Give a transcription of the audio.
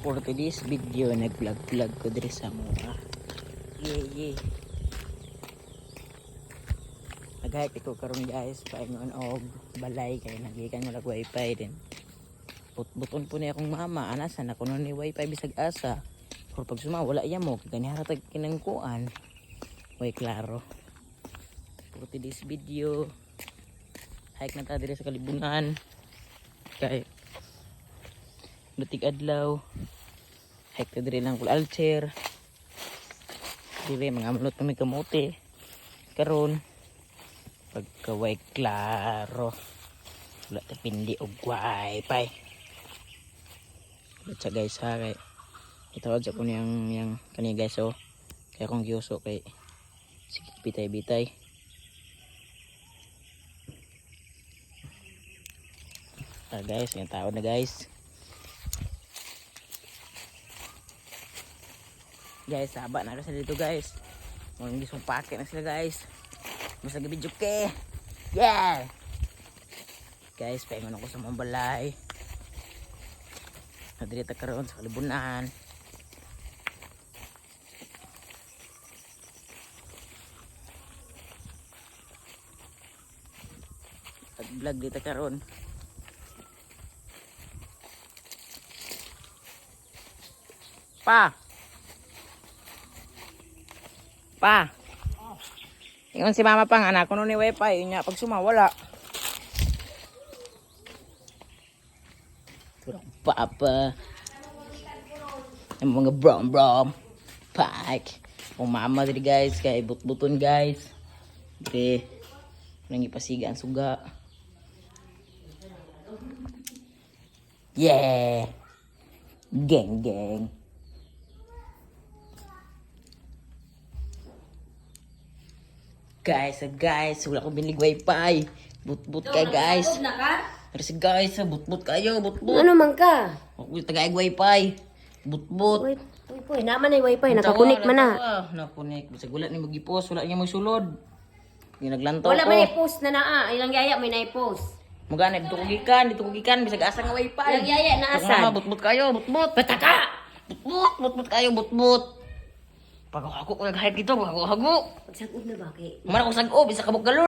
For today's video, nag-vlog ko diri sa mga. Yeah. Nag-hype ko karon guys, paingon og balay kay nagikan mo lag wifi din. Buton po ni akong mama, anasan ako nun ni wifi bisag asa. For pag suma wala iya mo, kani haratag kinangkuan. Way klaro. For today's video, hike na ta diri sa Kalibunan. Kay Lutig adlaw. Hike ta diri lang kul alcher. Dili mga mulot kami kamote. Karon pagkaway klaro. Wala ta pindi og wifi. Let's guys ha kay itawad sa kun yang kani guys oh. Kaya akong giuso kay sige bitay-bitay. Guys, yung tao na guys. Guys, haba na sila dito guys. Mga gisong pake na sila guys. Basta gabidyo ke. Yeah! Guys, paingon ako sa mga balay. Nadirita karoon sa Kalibunan. Vlog dito karoon. Pa. Ingon si mama pang anak ko no ni wifi nya pag sumawala. Turang papa. Ang mga brom. Pak. Ang mama diri guys kay but-buton guys. Diri nang ipasiga ang suga. Yeah. Gang. Guys, wala ko binlig wifi. But kay guys. Pero si guys, but kayo, but. Ano man ka? Ako tagaig wifi. But. Uy, naman ay wifi, nakakunik man na. Nakakunik. Bisag wala ni magipos, wala niya magsulod. Hindi naglantaw ko. Wala man i-post na naa, ilang yaya may na-post. Magana dito ko gikan, bisag asa nga wifi. Ilang yaya na asan? But kayo, but. Pataka! But kayo, but. Pag ako nag-hype dito, ako. Pagsagod na ba kay? Mana ko sag-o, bisa kabog galon.